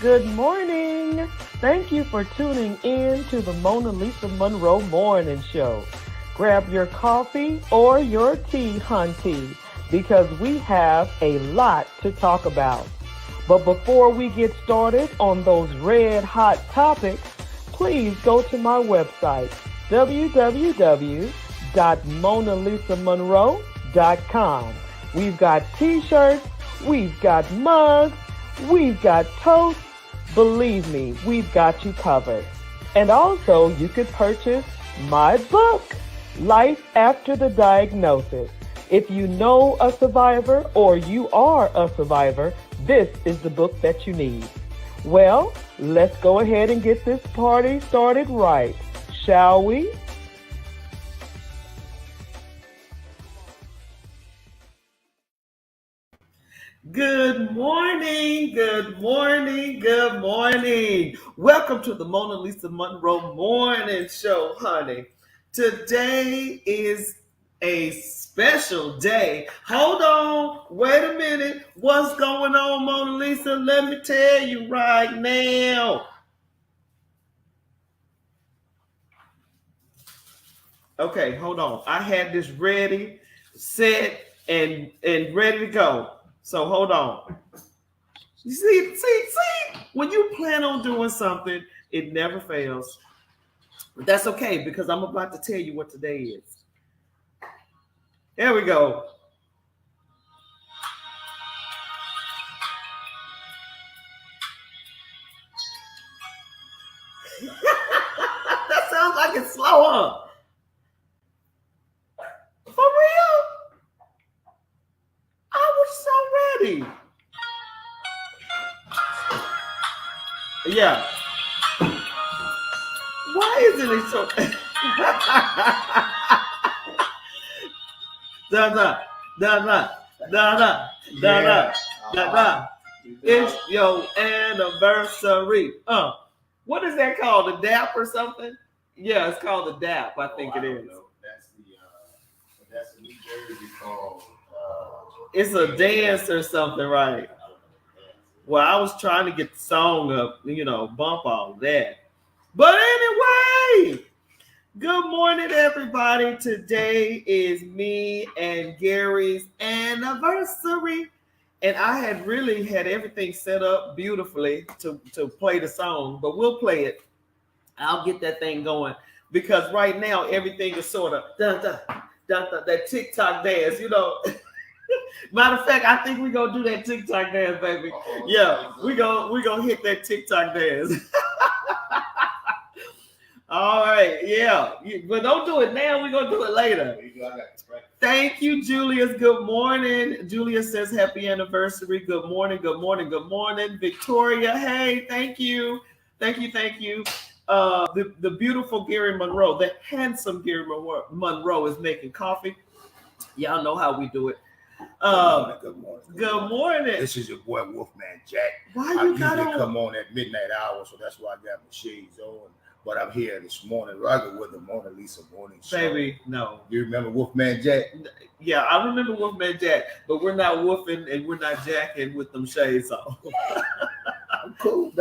Good morning. Thank you for tuning in to the Mona Lisa Monroe Morning Show. Grab your coffee or your tea, hunty, because we have a lot to talk about. But before we get started on those red hot topics, please go to my website, www.monalisamonroe.com. We've got t-shirts, we've got mugs, we've got toast. Believe me, we've got you covered. And also, you could purchase my book, Life After the Diagnosis. If you know a survivor or you are a survivor, this is the book that you need. Well, let's go ahead and get this party started right, shall we? Good morning, good morning, good morning. Welcome to the Mona Lisa Monroe Morning Show, honey. Today is a special day. Hold on, wait a minute. What's going on, Mona Lisa? Let me tell you right now. Okay, hold on. I had this ready, set, and ready to go. So hold on. You see, when you plan on doing something, it never fails. But that's okay because I'm about to tell you what today is. There we go. That sounds like it's slow, huh? For real? I was so ready. Yeah. Why isn't it so? da da da da da da da da da. It's your anniversary. What is that called? The DAP or something? Yeah, it's called the DAP. I think it is. That's the New Jersey called. It's a dance or something, right? Well, I was trying to get the song up, bump all that. But anyway, good morning, everybody. Today is me and Gary's anniversary. And I had really had everything set up beautifully to play the song, but we'll play it. I'll get that thing going because right now everything is sort of that TikTok dance, Matter of fact, I think we're gonna do that TikTok dance, baby. Yeah, we're gonna hit that TikTok dance. All right, yeah. But don't do it now, we're gonna do it later. Thank you, Julius. Good morning. Julia says happy anniversary. Good morning, good morning, good morning. Victoria, hey, thank you. Thank you. The beautiful Gary Monroe, the handsome Gary Monroe is making coffee. Y'all know how we do it. Good morning. Good morning. This is your boy Wolfman Jack. Why you got usually on? Come on at midnight hour, so that's why I got my shades on. But I'm here this morning, rather with the Mona Lisa Morning Show. Baby, no. You remember Wolfman Jack? Yeah, I remember Wolfman Jack, but we're not woofing and we're not jacking with them shades on. I'm cool.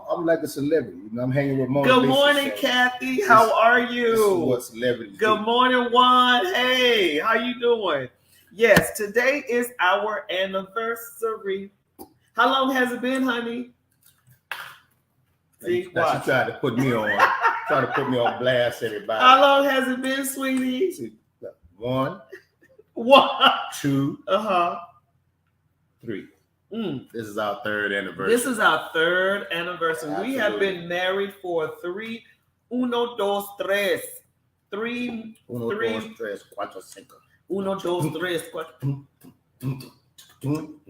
I'm like a celebrity. I'm hanging with Mona Lisa. Good morning, Kathy. How are you? This is what celebrities Good do. morning, Juan. Hey, how you doing? Yes, today is our anniversary. How long has it been, honey? See, now she tried to put me on blast, everybody. How long has it been, sweetie? See, 1, 2, 3. This is our third anniversary. This is our third anniversary. Absolutely. We have been married for 3, 1, 2, 3. 3, 1, 2, 3, 4, 5. 1, 2, 3, 4. 1, 2,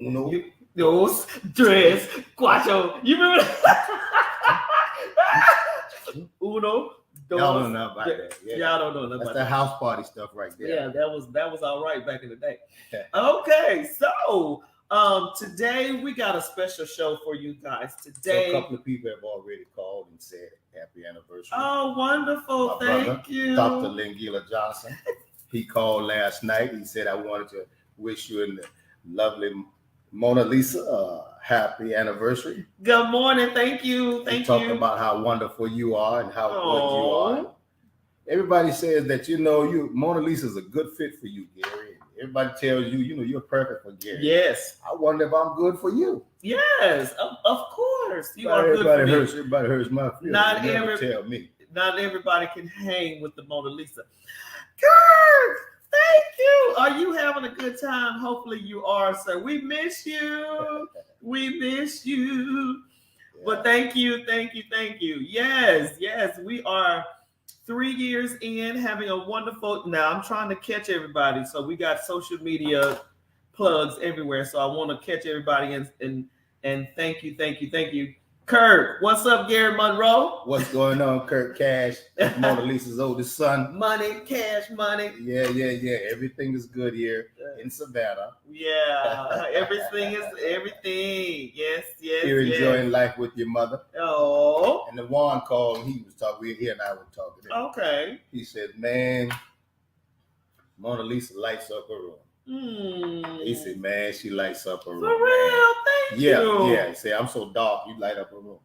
3, 4. You remember that? 1, 2. Y'all don't know about that. Yeah. Y'all don't know about that. That's the house party stuff right there. Yeah, that was all right back in the day. Okay, so today we got a special show for you guys. Today, so a couple of people have already called and said happy anniversary. Oh, wonderful! Thank you, Dr. Lingila Johnson. He called last night. He said, "I wanted to wish you and the lovely Mona Lisa happy anniversary. Good morning. Thank you. We talked about how wonderful you are and how good you are. Everybody says that Mona Lisa is a good fit for you, Gary. Everybody tells you, you're perfect for Gary. Yes. I wonder if I'm good for you. Yes, of course. You are good for me. Everybody hurts my feelings. Tell me. Not everybody can hang with the Mona Lisa. Good. Thank you. Are you having a good time? Hopefully you are, sir. We miss you. We miss you. Yeah. But thank you. Yes, we are 3 years in, having a wonderful. Now I'm trying to catch everybody, so we got social media plugs everywhere. So I want to catch everybody and thank you. Kurt, what's up, Gary Monroe? What's going on, Kurt Cash? Mona Lisa's oldest son. Money, cash, money. Yeah. Everything is good here in Savannah. Yeah, everything is everything. Yes. You're enjoying life with your mother. Oh. And the Juan called. He was talking. He and I were talking. Okay. He said, "Man, Mona Lisa lights up her room." He said, "Man, she lights up her room." For real, thank you. Yeah. He said, "I'm so dark, you light up her room."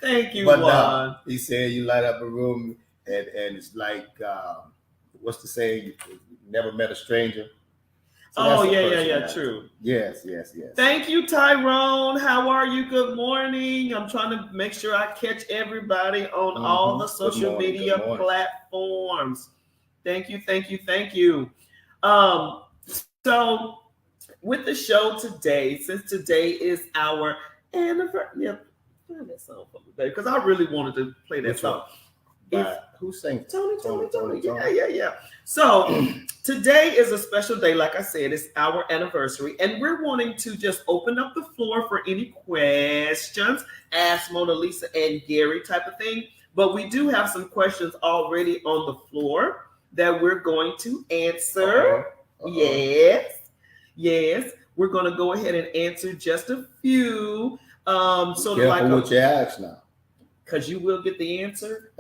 Thank you, Juan. He said, "You light up a room, and it's like what's the saying? You never met a stranger." So yeah, true. Yes. Thank you, Tyrone. How are you? Good morning. I'm trying to make sure I catch everybody on all the social media platforms. Thank you. So with the show today, since today is our anniversary, play that song for me, baby, because I really wanted to play that song. Who sang? Tony. Yeah. So today is a special day. Like I said, it's our anniversary, and we're wanting to just open up the floor for any questions, ask Mona Lisa and Gary type of thing. But we do have some questions already on the floor that we're going to answer. Yes. We're going to go ahead and answer just a few. So careful what you ask now. Because you will get the answer.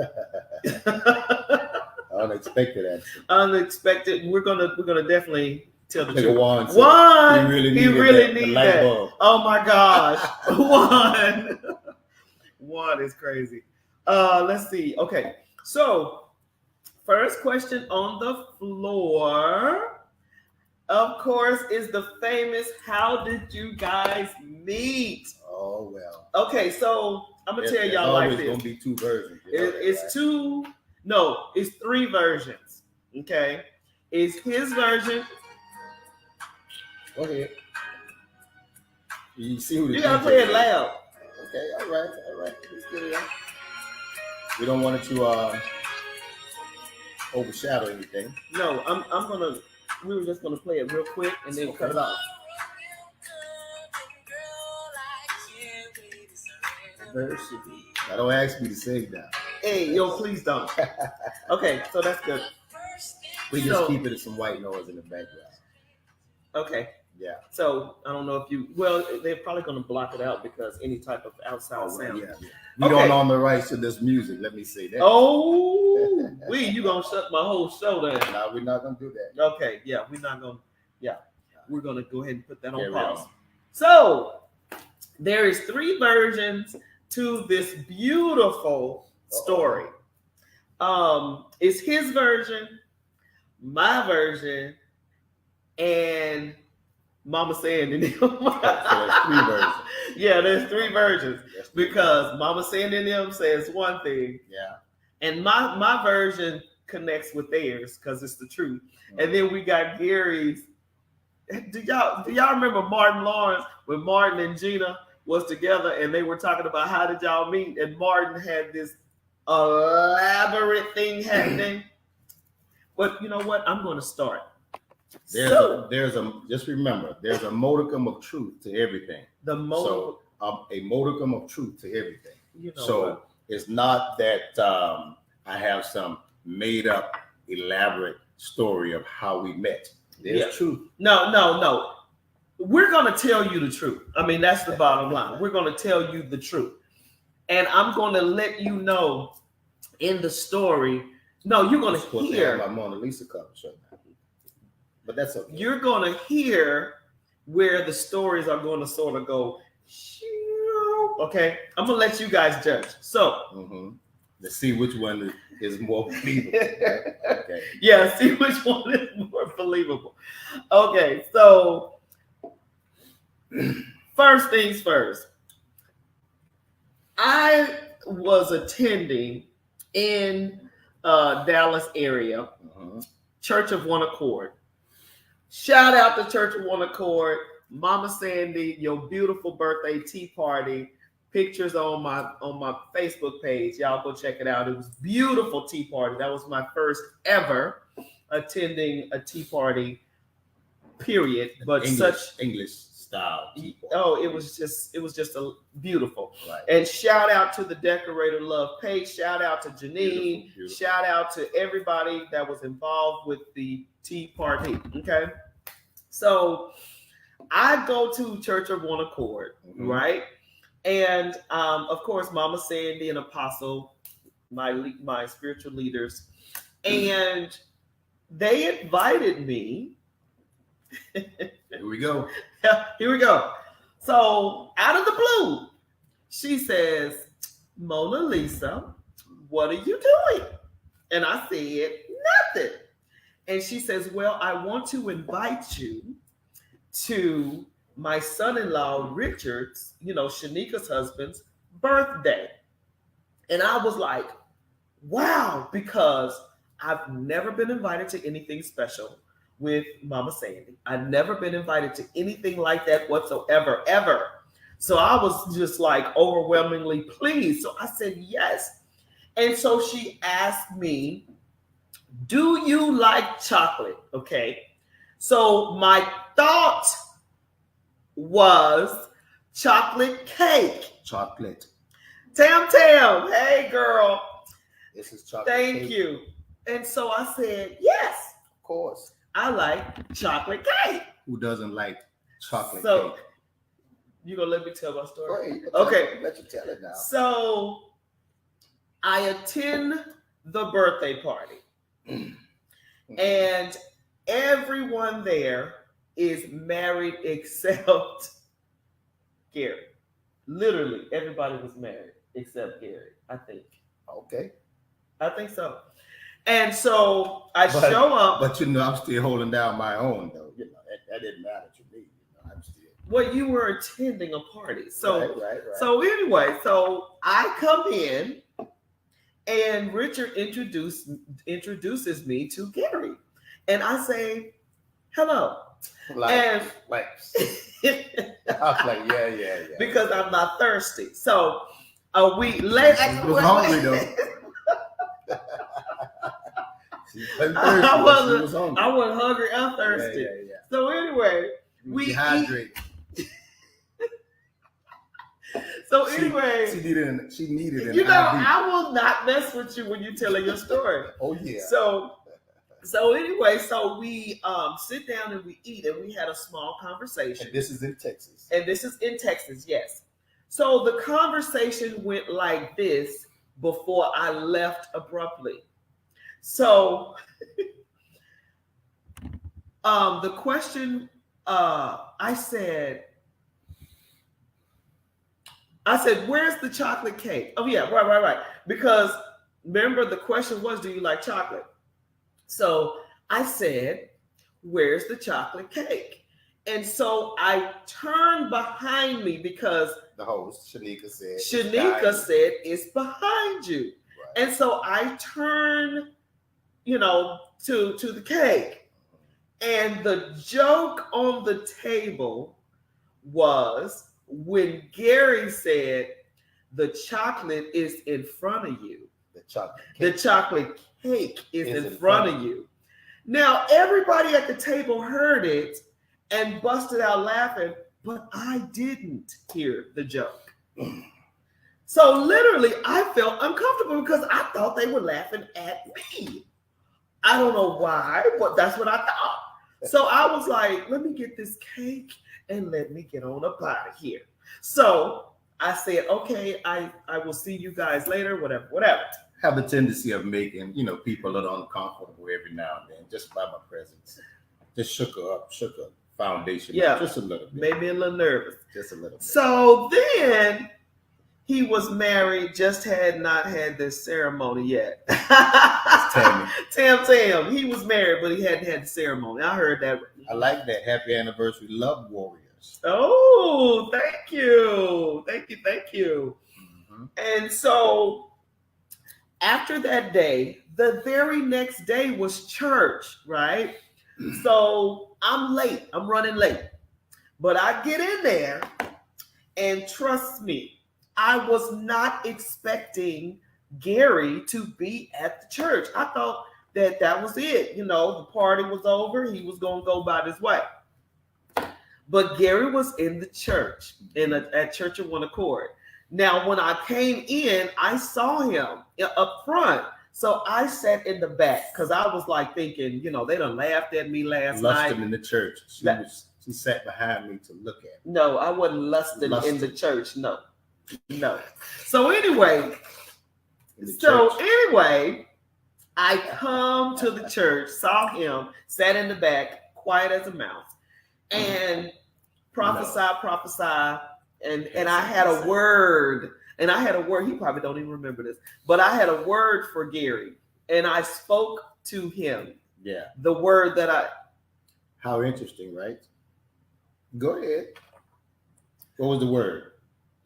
Unexpected answer. Unexpected. We're gonna definitely tell the truth. Juan, he really needs that. Bulb. Oh my gosh. Juan is crazy. Let's see. Okay. So first question on the floor, of course, is the famous how did you guys meet? Oh well. Okay, so I'm gonna tell y'all like this. It's gonna be two versions. It's 3 versions. Okay, it's his version. Go ahead. You see who you gotta play it loud. Okay, all right. Let's get it out. We don't want it to overshadow anything. No, we were just gonna play it real quick and then cut it off. Now don't ask me to sing now. Hey, yo, please don't. Okay, so that's good. We just keep it as some white noise in the background. Okay. Yeah. So I don't know if they're probably going to block it out because any type of outside sound. Yeah. We don't own the rights to this music. Let me say that. Oh, you going to shut my whole show down. No, we're not going to do that. Okay. Yeah, we're not going to. Yeah. We're going to go ahead and put that on pause. So there is 3 versions to this beautiful story. It's his version, my version, and Mama Sandy. There's 3 versions. Yeah, there's 3 versions because Mama Sandy and them says one thing. Yeah. And my version connects with theirs because it's the truth. Mm-hmm. And then we got Gary's. Do y'all remember Martin Lawrence when Martin and Gina was together and they were talking about how did y'all meet? And Martin had this elaborate thing happening. But you know what? I'm going to start. Just remember, there's a modicum of truth to everything. A modicum of truth to everything. You know it's not that I have some made up, elaborate story of how we met. There's truth. No. We're going to tell you the truth. I mean, that's the bottom line. We're going to tell you the truth. And I'm going to let you know in the story. No, you're going to hear. My Mona Lisa cover show now. But that's okay. You're going to hear where the stories are going to sort of go. Okay, I'm gonna let you guys judge. So, let's see which one is more believable. Okay. Yeah, see which one is more believable. Okay, so first things first. I was attending in Dallas area, Church of One Accord. Shout out to Church of One Accord. Mama Sandy, your beautiful birthday tea party. Pictures on my Facebook page. Y'all go check it out. It was beautiful tea party. That was my first ever attending a tea party, period. But English style tea party. Oh, it was just a beautiful. Right. And shout out to the Decorator Love page. Shout out to Janine. Beautiful. Shout out to everybody that was involved with the tea party. Okay. So I go to Church of One Accord, right? And of course, Mama Sandy and Apostle, my spiritual leaders, and they invited me. Here we go. Here we go. So out of the blue, she says, Mona Lisa, what are you doing? And I said, nothing. And she says, well, I want to invite you to my son-in-law Richard's, Shanika's husband's birthday. And I was like, wow, because I've never been invited to anything special with Mama Sandy. I've never been invited to anything like that whatsoever, ever. So I was just like overwhelmingly pleased. So I said yes. And so she asked me, do you like chocolate? Okay. So my thought was chocolate cake. Chocolate. Tam, hey girl. This is chocolate Thank cake. you. And so I said, yes. Of course. I like chocolate cake. Who doesn't like chocolate So, cake? You gonna let me tell my story? Go ahead. Okay. Let you tell it now. So I attend the birthday party. And everyone there is married except Gary. Literally, everybody was married except Gary, I think. Okay. I think so. And so I show up. But I'm still holding down my own, though. That didn't matter to me. I'm still. Well, you were attending a party. So, right. So anyway, so I come in and Richard introduces me to Gary. And I say, hello. I was like, yeah. Because I'm not thirsty. So a week later. She was hungry, though. I wasn't hungry. I'm thirsty. Yeah. So anyway, we dehydrate. So anyway, she needed an IV. I will not mess with you when you're telling your story. Oh yeah. So anyway, so we sit down and we eat, and we had a small conversation. And this is in Texas. Yes. So the conversation went like this before I left abruptly. So the question, I said, where's the chocolate cake? Oh yeah, right. Because remember the question was, do you like chocolate? So I said, where's the chocolate cake? And so I turned behind me because the host, Shanika said, it's behind you. Right. And so I turned, to the cake. And the joke on the table was when Gary said, the chocolate is in front of you. The chocolate cake is in front of you. Now, everybody at the table heard it and busted out laughing, but I didn't hear the joke. So literally, I felt uncomfortable because I thought they were laughing at me. I don't know why, but that's what I thought. So I was like, let me get this cake and let me get on up out of here. So I said, okay, I will see you guys later, whatever. Have a tendency of making, people a little uncomfortable every now and then, just by my presence. Just shook her up, shook her foundation Yeah. up just a little bit. Maybe a little nervous. Just a little bit. So then he was married, just had not had this ceremony yet. Tam. He was married, but he hadn't had the ceremony. I heard that. I like that. Happy anniversary, love warriors. Oh, thank you. Thank you. Mm-hmm. And so after that day, the very next day was church, right? So I'm late. I'm running late. But I get in there, and trust me, I was not expecting Gary to be at the church. I thought that was it. You know, the party was over. He was going to go about his way. But Gary was in the church, at Church of One Accord. Now, when I came in, I saw him up front. So I sat in the back because I was like thinking, you know, they done laughed at me last night. Lusting in the church. She sat behind me to look at. No, I wasn't lusting in the church. No. So anyway, I come to the church, saw him, sat in the back, quiet as a mouse, and prophesy, and I had a word. And I had a word, he probably don't even remember this, but I had a word for Gary, and I spoke to him. Yeah. The word that How interesting, right? Go ahead. What was the word?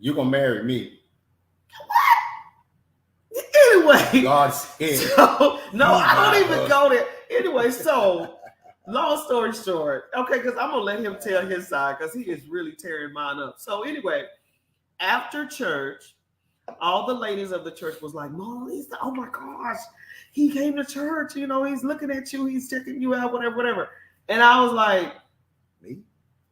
You're going to marry me. Anyway. God said. So, no, I don't even go there. Anyway, so, long story short, okay, because I'm going to let him tell his side, because he is really tearing mine up. So anyway, after church, all the ladies of the church was like, Mona Lisa, oh my gosh, he came to church, you know, he's looking at you, he's checking you out, whatever. And I was like, me?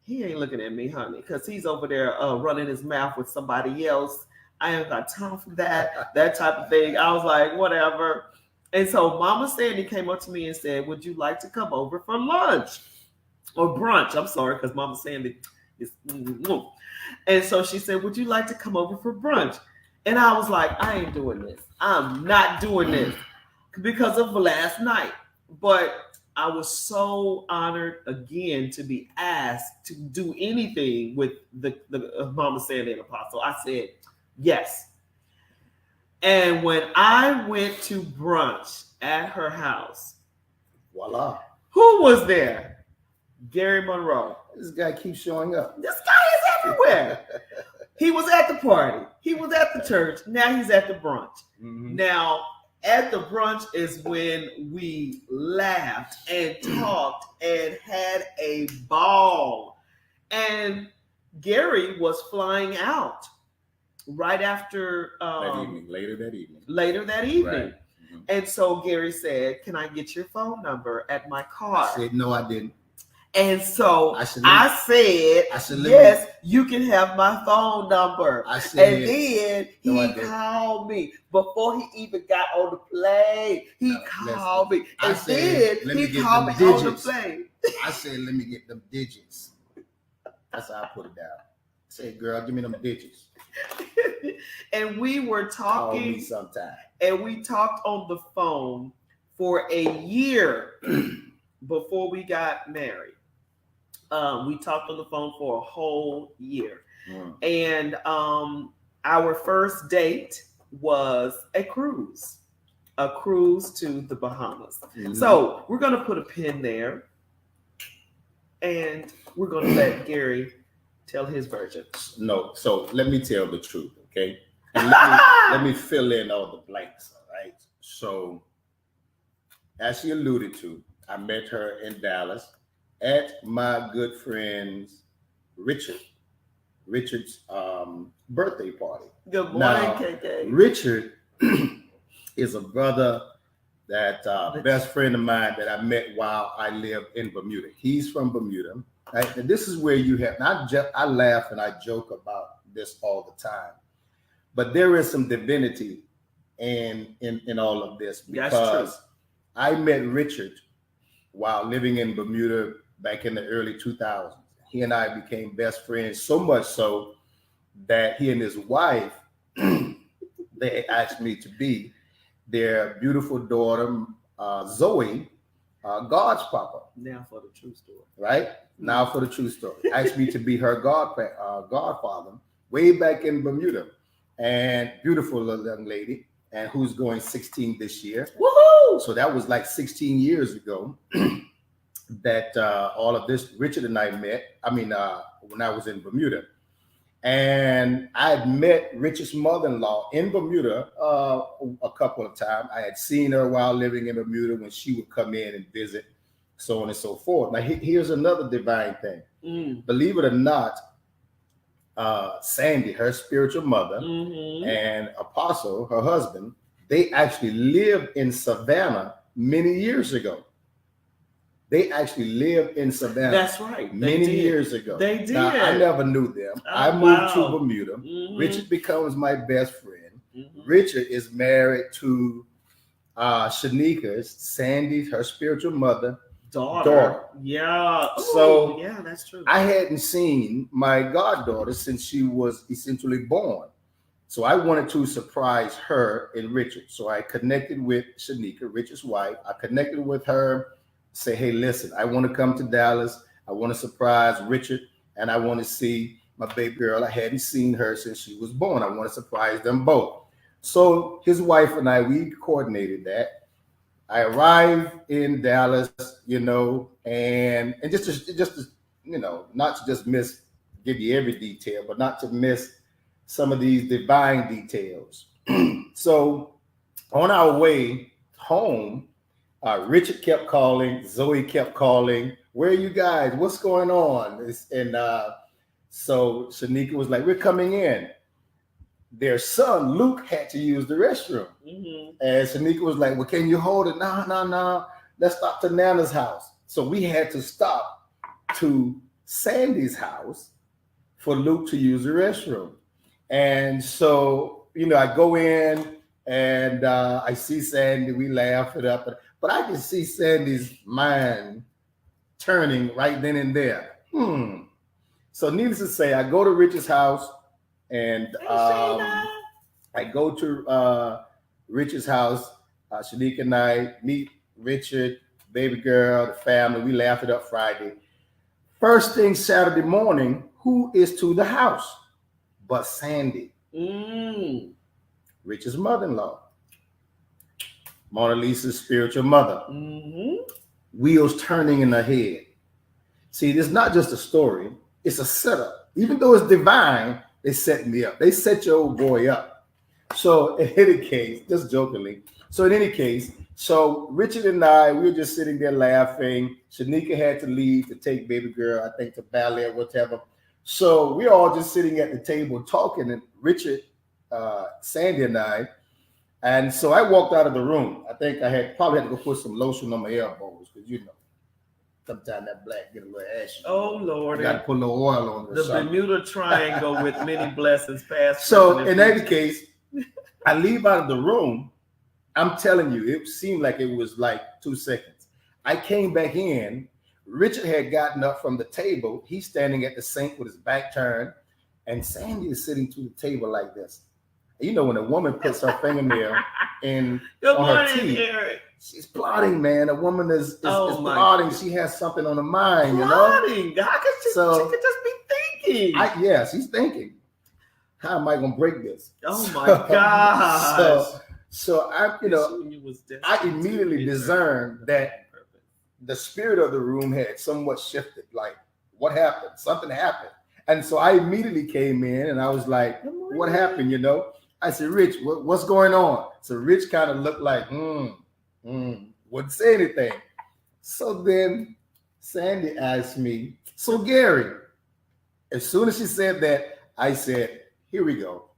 He ain't looking at me, honey, because he's over there running his mouth with somebody else. I ain't got time for that type of thing. I was like, whatever. And so Mama Sandy came up to me and said, would you like to come over for lunch? Or brunch, I'm sorry, because Mama Sandy is... And so she said, would you like to come over for brunch? And I was like, I ain't doing this. I'm not doing this because of last night. But I was so honored again to be asked to do anything with the Mama Sandy and Apostle. I said, yes. And when I went to brunch at her house, voila. Who was there? Gary Monroe. This guy keeps showing up. This guy is everywhere. He was at the party. He was at the church. Now he's at the brunch. Mm-hmm. Now, at the brunch is when we laughed and talked and had a ball. And Gary was flying out right after later that evening. Right. Mm-hmm. And so Gary said, can I get your phone number at my car? I said, no, I didn't. And so I said, yes, you can have my phone number. And then he called me before he even got on the plane. He called me. And then he called me on the plane. I said, let me get them digits. That's how I put it down. I said, girl, give me them digits. And we were talking. Call me sometime. And we talked on the phone for a year before we got married. We talked on the phone for a whole year. And our first date was a cruise to the Bahamas. Mm-hmm. So we're going to put a pin there and we're going to let Gary tell his version. No, so let me tell the truth, okay? And let me fill in all the blanks, all right? So as she alluded to, I met her in Dallas at my good friend's Richard's birthday party. Good morning, now, KK. Richard is a brother that best friend of mine that I met while I lived in Bermuda. He's from Bermuda. Right? And this is where you have, I laugh and I joke about this all the time, but there is some divinity in all of this because I met Richard while living in Bermuda back in the early 2000s. He and I became best friends, so much so that he and his wife, they asked me to be their beautiful daughter, Zoe, God's papa. Now for the true story. Right? Now for the true story. Asked me to be her godfather way back in Bermuda. And beautiful little young lady, and who's going 16 this year. Woohoo! So that was like 16 years ago that all of this, Richard and I met. I mean, when I was in Bermuda. And I had met Richard's mother-in-law in Bermuda a couple of times. I had seen her while living in Bermuda when she would come in and visit, so on and so forth. Now, here's another divine thing. Believe it or not, Sandy, her spiritual mother, and Apostle, her husband, they actually lived in Savannah many years ago. They actually lived in Savannah. That's right. Many years ago. They did. Now, I never knew them. I moved to Bermuda. Richard becomes my best friend. Richard is married to Shanika, Sandy, her spiritual mother, daughter. Yeah. So yeah, that's true. I hadn't seen my goddaughter since she was essentially born. So I wanted to surprise her and Richard. So I connected with Shanika, Richard's wife. I connected with her, say, hey, listen, I want to come to Dallas. I want to surprise Richard, and I want to see my baby girl. I hadn't seen her since she was born. I want to surprise them both. So his wife and I, we coordinated that. I arrived in Dallas, and just to, not to just give you every detail, but not to miss some of these divine details. So on our way home, Richard kept calling, Zoe kept calling. Where are you guys? What's going on? And so Shanika was like, we're coming in. Their son, Luke, had to use the restroom. And Shanika was like, well, can you hold it? No. Let's stop to Nana's house. So we had to stop to Sandy's house for Luke to use the restroom. And so, I go in and I see Sandy. We laugh it up. But I can see Sandy's mind turning right then and there. So needless to say, I go to Richard's house. And I go to Richard's house. Shanika and I meet Richard, baby girl, the family. We laughed it up Friday. First thing Saturday morning, who is to the house but Sandy? Richard's mother-in-law. Mona Lisa's spiritual mother. Wheels turning in her head. See, this is not just a story. It's a setup. Even though it's divine, they set me up. They set your old boy up. So in any case, just jokingly. So in any case, so Richard and I, we were just sitting there laughing. Shanika had to leave to take baby girl, I think, to ballet or whatever. So we're all just sitting at the table talking, and Richard, Sandy and I. And so I walked out of the room. I think I probably had to go put some lotion on my elbows because, sometimes that black get a little ashy. Oh, Lord. You got to put a little oil on it. The Bermuda Triangle with many blessings past. So in that case, I leave out of the room. I'm telling you, it seemed like it was like 2 seconds. I came back in. Richard had gotten up from the table. He's standing at the sink with his back turned. And Sandy is sitting to the table like this. When a woman puts her fingernail on her teeth, Eric. She's plotting, man. A woman is plotting. She has something on her mind, plotting. How could she could just be thinking? She's thinking. How am I gonna break this? Oh my gosh. So I immediately discerned that the spirit of the room had somewhat shifted. Like, what happened? Something happened. And so I immediately came in and I was like, what happened? I said, Rich, what's going on? So Rich kind of looked like, wouldn't say anything. So then Sandy asked me, so Gary, as soon as she said that, I said, here we go.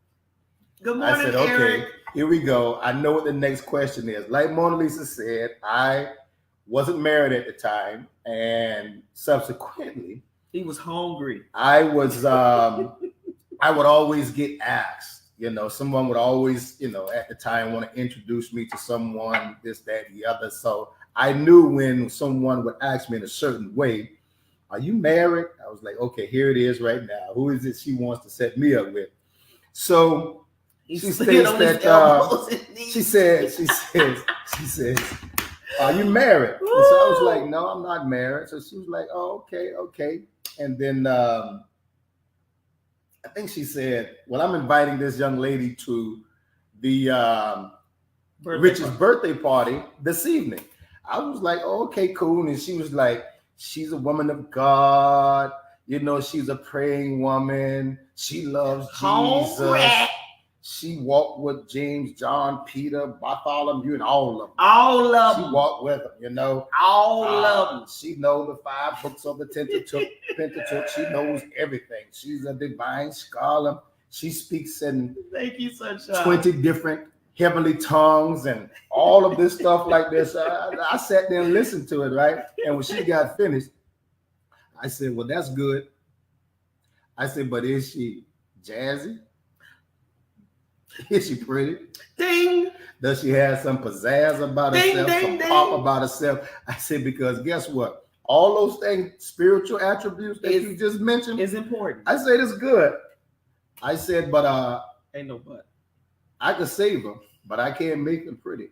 Good morning, I said, okay, Eric. Here we go. I know what the next question is. Like Mona Lisa said, I wasn't married at the time. And subsequently, he was hungry. I was, I would always get asked. Someone would always, at the time want to introduce me to someone, this, that, the other. So I knew when someone would ask me in a certain way, are you married? I was like, okay, here it is right now. Who is it she wants to set me up with? So she states that, she says, Are you married? And so I was like, no, I'm not married. So she was like, oh, okay. And then I think she said, well, I'm inviting this young lady to the Richard's birthday party this evening. I was like, oh, okay, cool. And she was like, she's a woman of God. You know, she's a praying woman. She loves Jesus. She walked with James, John, Peter, Bartholomew, and all of them. All of them. She walked with them, you know. All of them. She knows the 5 books of the Pentateuch. She knows everything. She's a divine scholar. She speaks in Thank you, Sunshine. 20 different heavenly tongues and all of this stuff like this. I sat there and listened to it, right? And when she got finished, I said, well, that's good. I said, but is she jazzy? Is she pretty? Ding. Does she have some pizzazz about herself, some pop about herself? I said, because guess what? All those things, spiritual attributes that you just mentioned, is important. I said, it's good. I said, but ain't no but. I can save her, but I can't make her pretty.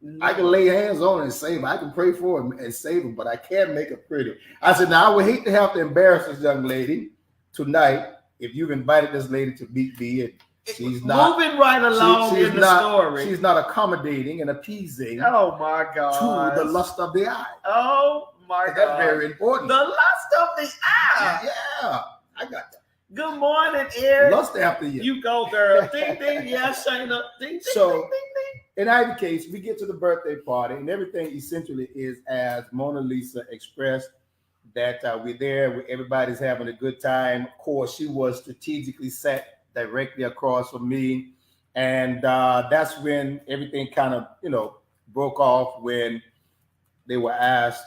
No. I can lay hands on her and save her. I can pray for her and save her, but I can't make her pretty. I said, now I would hate to have to embarrass this young lady tonight if you've invited this lady to meet me and she's not moving right along in the story. She's not accommodating and appeasing. Oh my God! To the lust of the eye. Oh my God! That's very important. The lust of the eye. Yeah, I got that. Good morning, Eric. Lust after you. You go, girl. Ding ding. Yeah, Shayna. Ding ding. So, ding, ding, ding. In either case, we get to the birthday party, and everything essentially is as Mona Lisa expressed. That we're there, everybody's having a good time. Of course, she was strategically set directly across from me, and that's when everything kind of broke off when they were asked,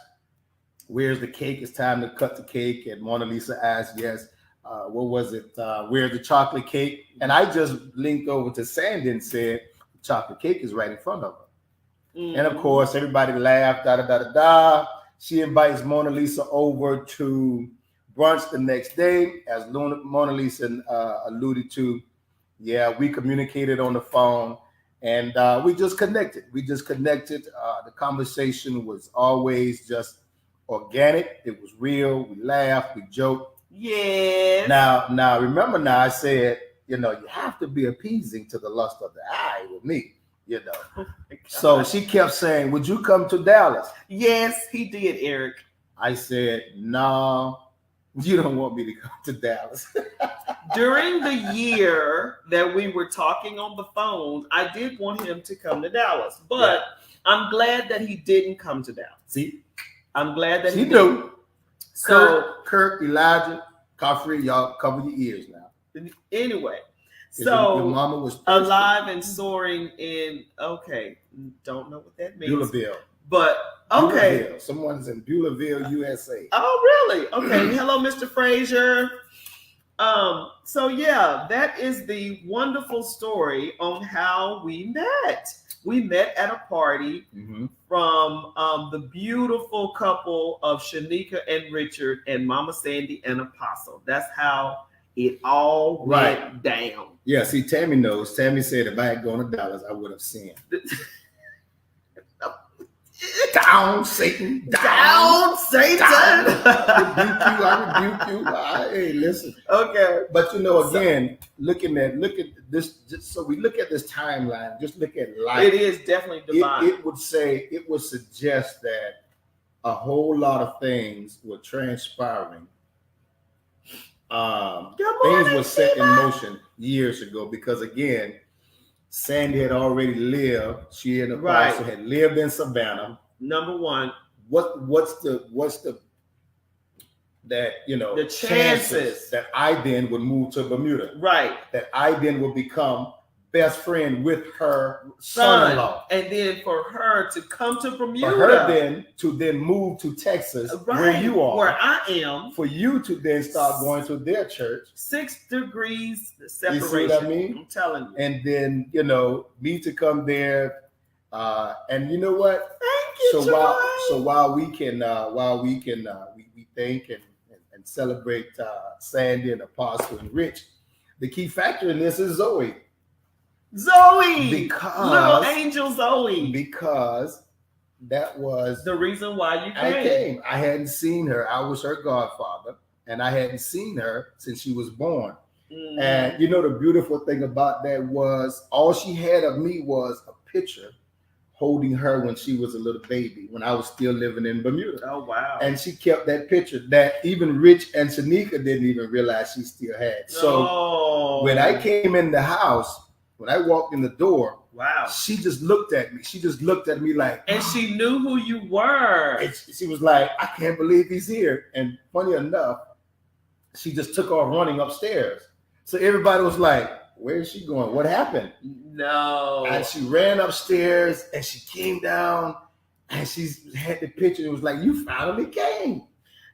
where's the cake? It's time to cut the cake. And Mona Lisa asked, yes, what was it, where's the chocolate cake? And I just linked over to Sandy and said, the chocolate cake is right in front of her. And of course everybody laughed, da. She invites Mona Lisa over to brunch the next day. As Mona Lisa alluded to, yeah, we communicated on the phone, and we just connected. The conversation was always just organic. It was real. We laughed. We joked. Yeah. Now, remember now I said, you have to be appeasing to the lust of the eye with me. Oh so she kept saying, would you come to Dallas? Yes, he did, Eric. I said, no, you don't want me to come to Dallas. During the year that we were talking on the phone, I did want him to come to Dallas, but I'm glad that he didn't come to Dallas. See? I'm glad that he didn't. So Kirk, Elijah, Coffrey, y'all cover your ears now. Anyway. So your mama was alive and soaring in, okay, don't know what that means. Beulahville. But, okay. Beulahville. Someone's in Beulahville, USA. Oh, really? Okay. Hello, Mr. Frazier. So, yeah, that is the wonderful story on how we met. We met at a party from the beautiful couple of Shanika and Richard and Mama Sandy and Apostle. That's how it all went down. Yeah, see, Tammy knows. Tammy said if I had gone to Dallas, I would have sinned. Down, Satan. Down, Satan. I rebuke you. Hey, listen. Okay. But again, look at this. So we look at this timeline. Just look at life. It is definitely divine. It would suggest that a whole lot of things were transpiring. Things were set in motion years ago because again, Sandy had already lived. She and Apostle had lived in Savannah. Number one, what's the the chances that I then would move to Bermuda? Right. That I then would become best friend with her son-in-law, and then for her to come to Bermuda, for her then move to Texas, where you are, where I am, for you to then start going to their church. 6 degrees separation. You see what I mean? I'm telling you. And then me to come there, and you know what? Thank you. While we thank and celebrate Sandy and Apostle and Rich, the key factor in this is Zoe. Because little angel Zoe. Because that was the reason why you I came. came. I hadn't seen her. I was her godfather, and I hadn't seen her since she was born. Mhm. And the beautiful thing about that was all she had of me was a picture holding her when she was a little baby, when I was still living in Bermuda. Oh, wow. And she kept that picture that even Rich and Shanika didn't even realize she still had. So when I came in the house, when I walked in the door, wow, she just looked at me. She just looked at me like, and she knew who you were. And she was like, I can't believe he's here. And funny enough, she just took off running upstairs. So everybody was like, where is she going? What happened? No. And she ran upstairs and she came down and she had the picture. It was like, you finally came.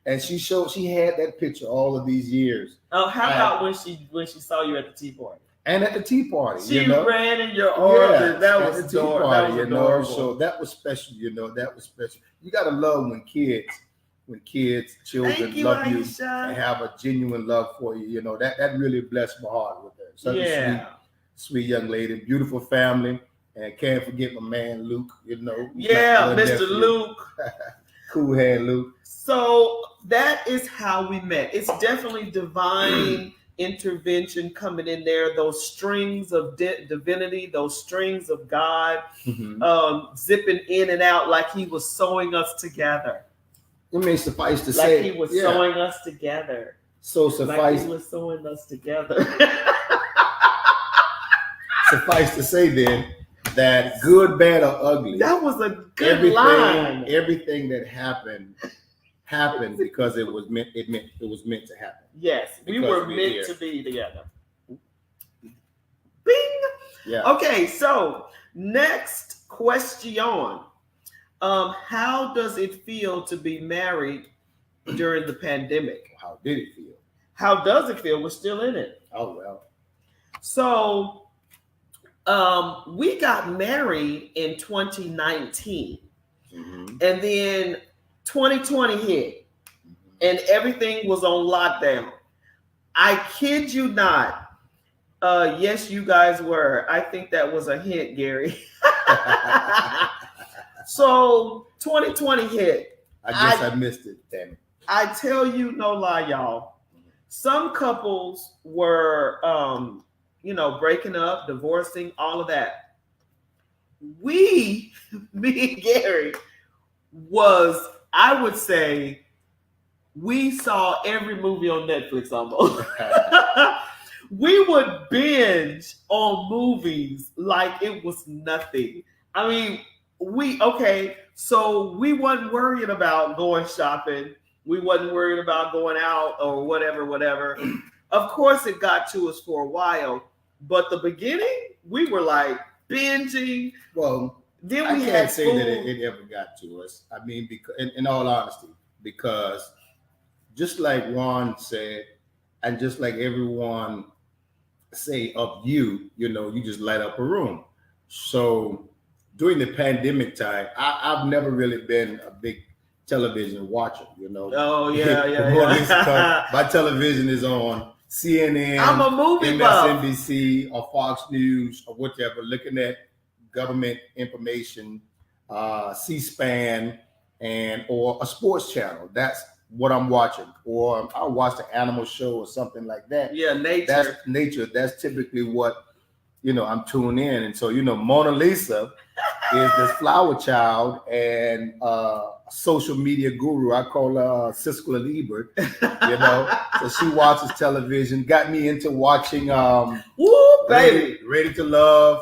And she had that picture all of these years. Oh, how about when she saw you at the tea party? And at the tea party, she ran in your arms. Yeah, that was the tea party, adorable. So that was special. That was special. You gotta love when children love you and have a genuine love for you. That really blessed my heart with her. Such a sweet young lady, beautiful family, and can't forget my man Luke. Yeah, Mr. Luke, cool head Luke. So that is how we met. It's definitely divine intervention coming in there. Those strings of divinity, those strings of God, zipping in and out like He was sewing us together. It means suffice to like say, He was sewing us together. So suffice, like He was sewing us together. Suffice to say, then, that good, bad, or ugly. That was a good line. Everything that happened because it was meant to happen. Yes, we were meant to be together. Bing. Yeah. Okay, so next question. How does it feel to be married during the pandemic? How did it feel? How does it feel? We're still in it. Oh, well. So we got married in 2019. And then 2020 hit. And everything was on lockdown. I kid you not. Yes, you guys were. I think that was a hint, Gary. So 2020 hit. I guess I missed it, damn it. I tell you, no lie, y'all. Some couples were, breaking up, divorcing, all of that. Me and Gary I would say, we saw every movie on Netflix almost. We would binge on movies like it was nothing. I mean, so we wasn't worried about going shopping. We wasn't worried about going out or whatever. Of course, it got to us for a while, but the beginning, we were like binging. Well, then I can't say that it ever got to us. I mean, because in all honesty, because just like Juan said, and just like everyone say of you, you just light up a room. So during the pandemic time, I've never really been a big television watcher, Oh, yeah. My television is on CNN, I'm a movie buff. MSNBC, or Fox News, or whatever, looking at government information, C-SPAN, or a sports channel. That's what I'm watching. Or I'll watch the animal show or something like that. Yeah, nature. That's nature. That's typically what, I'm tuned in. And so, Mona Lisa is this flower child and social media guru. I call her Siskel and Ebert, So she watches television, got me into watching Ready to Love.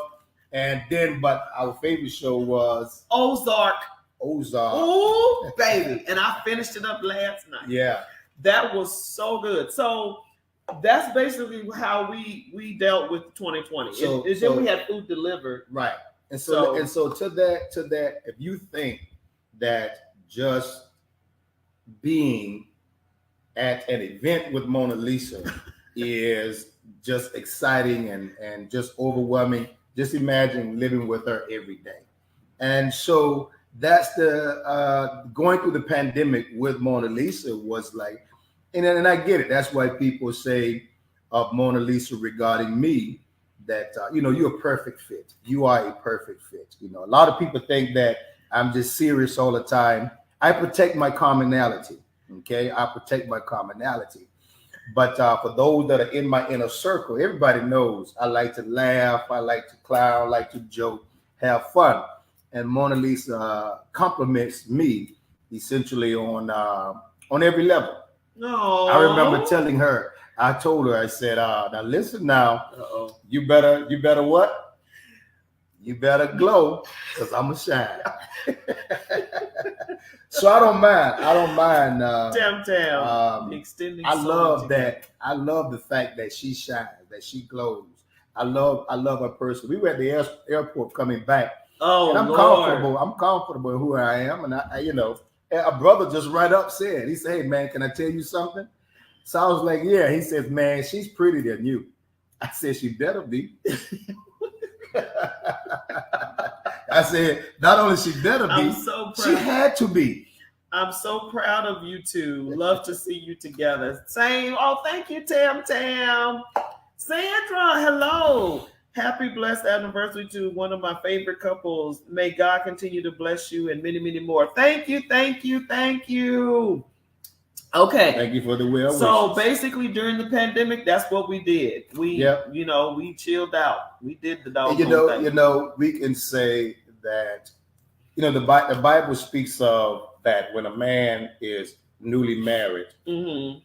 And then, but our favorite show was Ozark. Oh, baby. And I finished it up last night. Yeah. That was so good. So that's basically how we dealt with 2020. So then we had food delivered. Right. And so to that, if you think that just being at an event with Mona Lisa is just exciting and just overwhelming, just imagine living with her every day. And so that's the going through the pandemic with Mona Lisa was like, and I get it. That's why people say of Mona Lisa regarding me that you're a perfect fit. You are a perfect fit. A lot of people think that I'm just serious all the time. I protect my commonality. Okay, I protect my commonality. But for those that are in my inner circle, everybody knows I like to laugh, I like to clown, I like to joke, have fun. And Mona Lisa compliments me essentially on every level. No. I remember telling her, I told her, I said, now listen now, Uh-oh. you better what? You better glow, because I'm a shine. So I don't mind. Extending. I love that. I love the fact that she shines, that she glows. I love her person. We were at the airport coming back. Oh, and I'm Lord. comfortable. I'm comfortable in who I am, and I a brother just right up said, he said, "Hey man, can I tell you something?" So I was like, "Yeah." He says, "Man, she's prettier than you." I said, "She better be." I said, "Not only she better be, so proud. She had to be." I'm so proud of you two. Love to see you together. Same. Oh, thank you, Tam. Sandra, hello. Happy blessed anniversary to one of my favorite couples. May God continue to bless you and many, many more. Thank you. Okay. Thank you for the well So wishes. Basically, during the pandemic, that's what we did. We chilled out. We did the dog. thing. We can say that, the Bible speaks of that when a man is newly married, mm-hmm.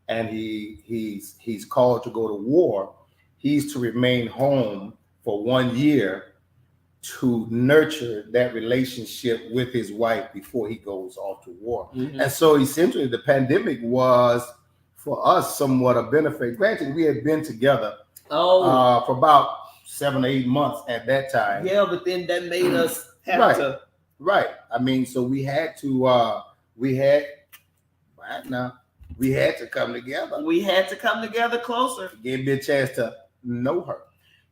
and he's called to go to war, he's to remain home for 1 year to nurture that relationship with his wife before he goes off to war. Mm-hmm. And so essentially the pandemic was for us somewhat a benefit. Granted, we had been together for about 7 or 8 months at that time. Yeah, but then that made us have to. Right. I mean, so we had to we had to come together. We had to come together closer. Give me a chance to know her.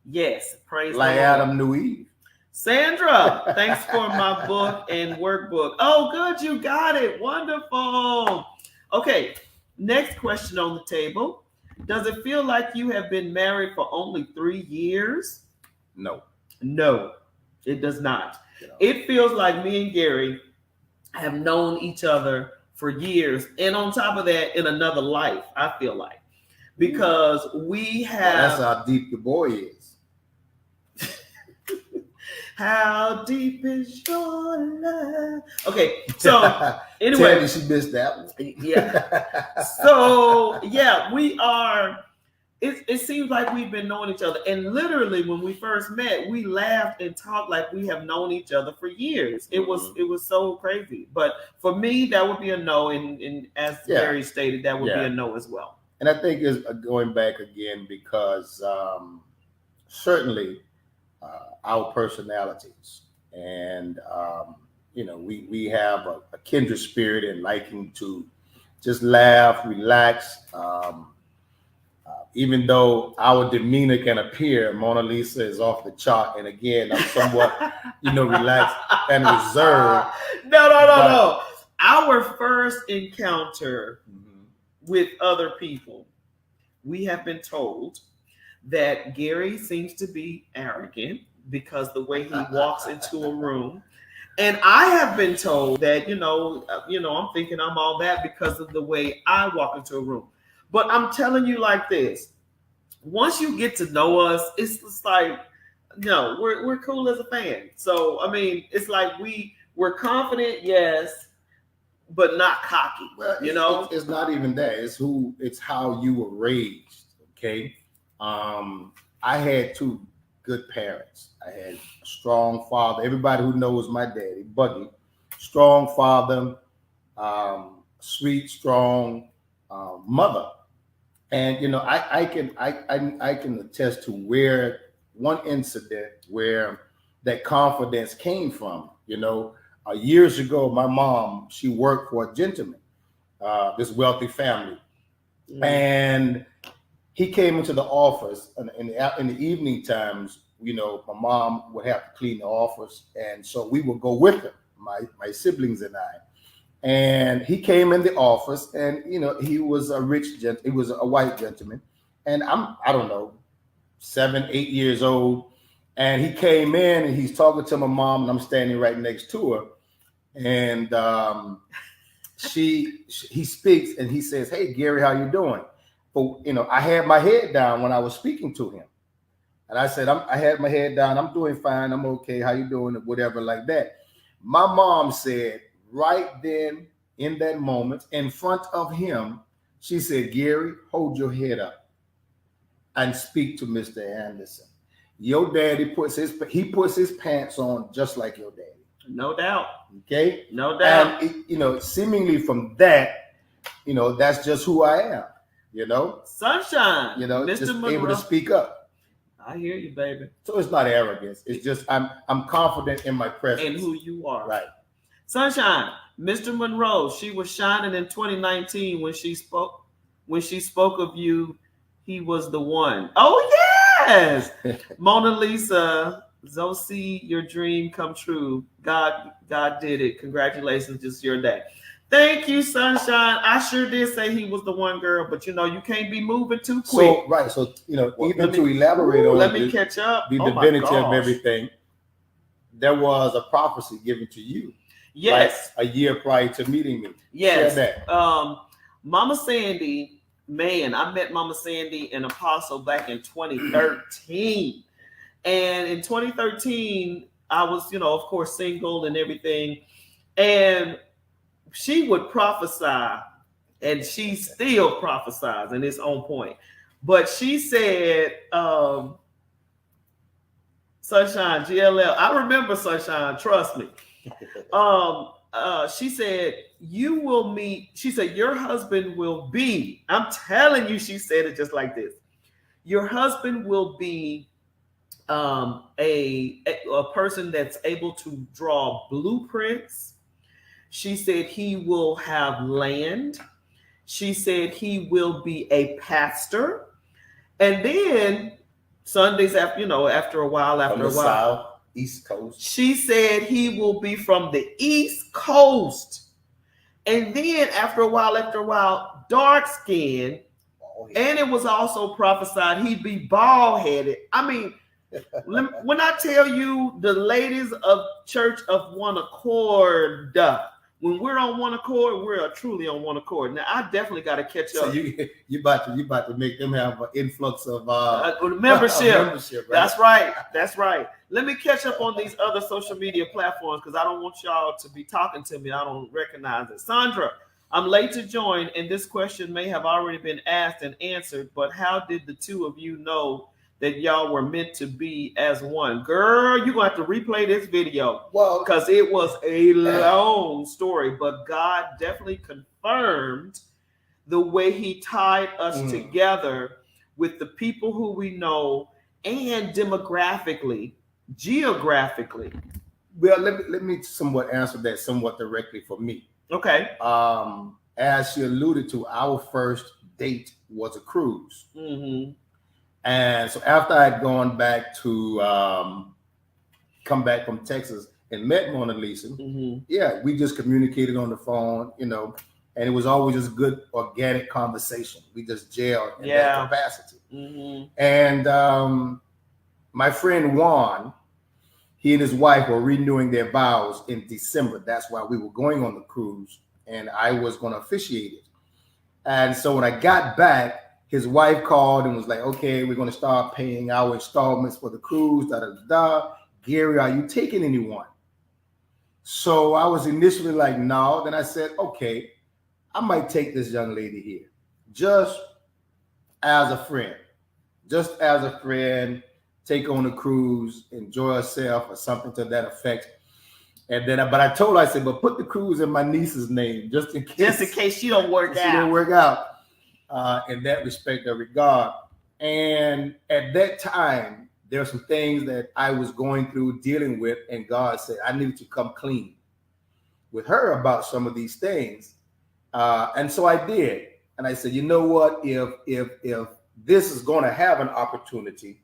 Yes, praise like the Lord. Adam knew Eve. Sandra, thanks for my book and workbook. Oh, good, you got it. Wonderful. Okay, next question on the table. Does it feel like you have been married for only 3 years? No, it does not. It feels like me and Gary have known each other for years. And on top of that, in another life, I feel like. Because we have... Well, that's how deep the boy is. How deep is your love? Okay, so anyway. Tell me she missed that one. Yeah. So, yeah, we are... It seems like we've been knowing each other. And literally, when we first met, we laughed and talked like we have known each other for years. It was so crazy. But for me, that would be a no. And as Gary stated, that would be a no as well. And I think is going back again because certainly our personalities and, we have a kindred spirit and liking to just laugh, relax. Even though our demeanor can appear, Mona Lisa is off the chart. And again, I'm somewhat, relaxed and reserved. No. Our first encounter with other people, we have been told that Gary seems to be arrogant because the way he walks into a room. And I have been told that, I'm thinking I'm all that because of the way I walk into a room. But I'm telling you like this, once you get to know us, it's just like, no, we're cool as a fan. So, I mean, it's like we're confident, yes, but not cocky. Well, it's not even that. It's how you were raised. Okay. I had 2 good parents. I had a strong father. Everybody who knows my daddy, Buggy, strong father, sweet, strong mother. And I can attest to where one incident where that confidence came from. Years ago, my mom, she worked for a gentleman, this wealthy family, and he came into the office in the evening times. My mom would have to clean the office, and so we would go with him, my siblings and I. And he came in the office, and he was a he was a white gentleman, and I don't know, 7, 8 years old, and he came in and he's talking to my mom, and I'm standing right next to her, and he speaks and he says, "Hey, Gary, how you doing?" But I had my head down when I was speaking to him, and I said, I had my head down. I'm doing fine. I'm okay. How you doing? Whatever, like that. My mom said right then, in that moment, in front of him, she said, "Gary, hold your head up and speak to Mr. Anderson. Your daddy puts his pants on just like your daddy." No doubt. Okay. No doubt. And seemingly from that, that's just who I am. Sunshine. Mr. just Monroe. Able to speak up. I hear you, baby. So it's not arrogance. It's just I'm confident in my presence and who you are. Right. Sunshine. Mr. Monroe. She was shining in 2019 when she spoke. When she spoke of you, he was the one. Oh yes. Mona Lisa. Zoe, your dream come true. God did it. Congratulations, just your day. Thank you, Sunshine. I sure did say he was the one, girl, but you can't be moving too quick. So even to elaborate on let me catch up. The divinity of everything, there was a prophecy given to you. Yes. Like a year prior to meeting me. Yes. Share that. Mama Sandy, man, I met Mama Sandy and Apostle back in 2013. And in 2013, I was, of course, single and everything. And she would prophesy, and she still prophesies, and it's on point. But she said, Sunshine, GLL. I remember Sunshine, trust me. She said, you will meet, she said, your husband will be, I'm telling you, she said it just like this. Your husband will be a person that's able to draw blueprints. She said he will have land. She said he will be a pastor. And then Sundays after a while, South, East Coast. She said he will be from the East Coast. And then after a while, dark skinned. And it was also prophesied he'd be bald headed. I mean, when I tell you the ladies of Church of One Accord, when we're on one accord, we're truly on one accord. Now I definitely got to catch up. So you about to make them have an influx of membership. Right? That's right. Let me catch up on these other social media platforms because I don't want y'all to be talking to me. I don't recognize it. Sandra, I'm late to join, and this question may have already been asked and answered. But how did the two of you know that y'all were meant to be as one? Girl, you're going to have to replay this video. Well, because it was a long story, but God definitely confirmed the way he tied us together with the people who we know and geographically. Well, let me somewhat answer that somewhat directly for me. Okay. As she alluded to, our first date was a cruise. Mm-hmm. And so after I'd gone back to come back from Texas and met Mona Lisa, we just communicated on the phone, and it was always just good organic conversation. We just gelled in that capacity. Mm-hmm. And my friend Juan, he and his wife were renewing their vows in December. That's why we were going on the cruise, and I was going to officiate it. And so when I got back, his wife called and was like, okay, we're going to start paying our installments for the cruise, Gary, are you taking anyone? So I was initially like, no. Then I said, okay, I might take this young lady here just as a friend, take on a cruise, enjoy herself or something to that effect. And then, but I told her, I said, but put the cruise in my niece's name just in case she don't work out. She don't work out. In that respect or regard. And at that time, there were some things that I was going through dealing with, and God said, I needed to come clean with her about some of these things. And so I did. And I said, you know what, if this is going to have an opportunity,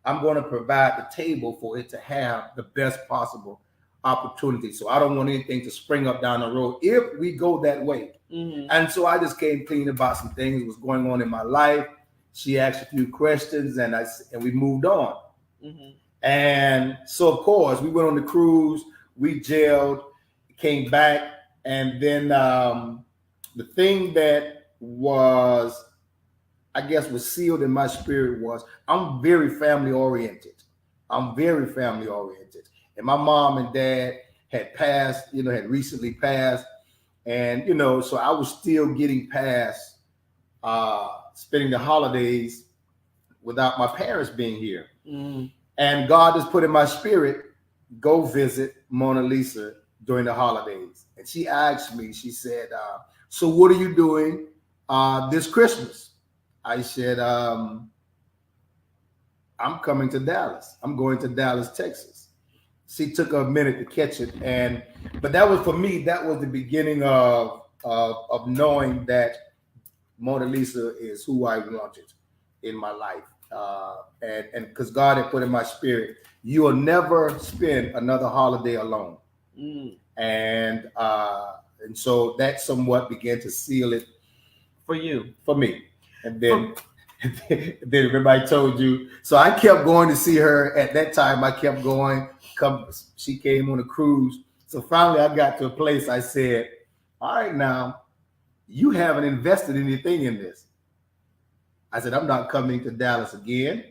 I'm going to provide the table for it to have the best possible opportunity. So I don't want anything to spring up down the road if we go that way. Mm-hmm. And so I just came clean about some things that was going on in my life. She asked a few questions, and we moved on. Mm-hmm. And so, of course, we went on the cruise. We gelled. came back, and then the thing that was, I guess, was sealed in my spirit was I'm very family oriented. I'm very family oriented, and my mom and dad had passed, had recently passed, and so I was still getting past spending the holidays without my parents being here. And God just put in my spirit, go visit Mona Lisa during the holidays. And she asked me, she said, so what are you doing this Christmas? I said, I'm coming to Dallas. I'm going to Dallas, Texas. She took a minute to catch it. But that was, for me, that was the beginning of knowing that Mona Lisa is who I wanted in my life. And because God had put in my spirit, you will never spend another holiday alone. And so that somewhat began to seal it for you, for me. And then then everybody told you. So I kept going to see her. At that time, I kept going. She came on a cruise. So finally, I got to a place. I said, all right, now you haven't invested anything in this. I said, I'm not coming to Dallas again.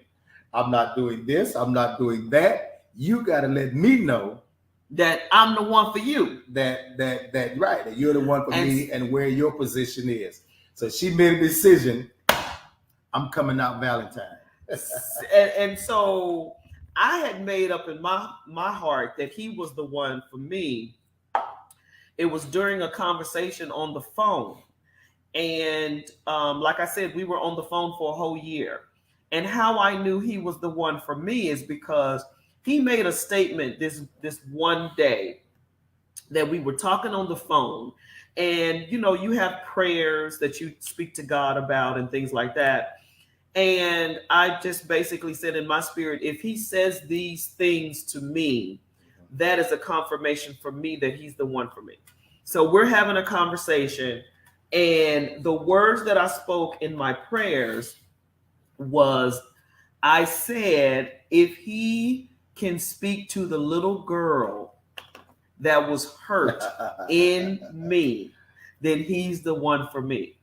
I'm not doing this. I'm not doing that. You got to let me know that I'm the one for you. That right. That you're the one for me and where your position is. So she made a decision. I'm coming out Valentine. and so I had made up in my heart that he was the one for me. It was during a conversation on the phone. And like I said, we were on the phone for a whole year. And how I knew he was the one for me is because he made a statement this one day that we were talking on the phone. And, you have prayers that you speak to God about and things like that. And I just basically said in my spirit, if he says these things to me, that is a confirmation for me that he's the one for me. So we're having a conversation. And the words that I spoke in my prayers was, I said, if he can speak to the little girl that was hurt in me, then he's the one for me.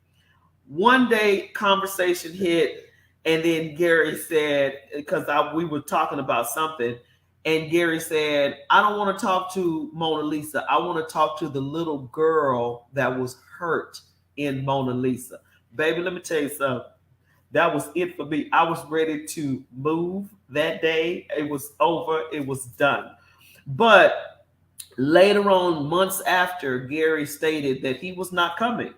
One day conversation hit, and then Gary said, because we were talking about something, and Gary said, I don't want to talk to Mona Lisa. I want to talk to the little girl that was hurt in Mona Lisa. Baby, let me tell you something. That was it for me. I was ready to move that day. It was over. It was done. But later on, months after, Gary stated that he was not coming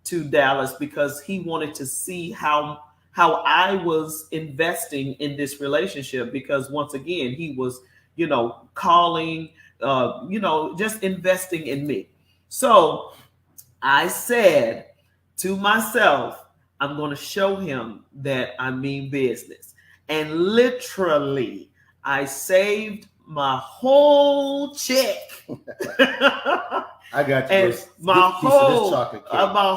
to Dallas because he wanted to see how I was investing in this relationship, because once again, he was, calling, just investing in me. So I said to myself, I'm going to show him that I mean business. And literally, I saved my whole check. I got you. And my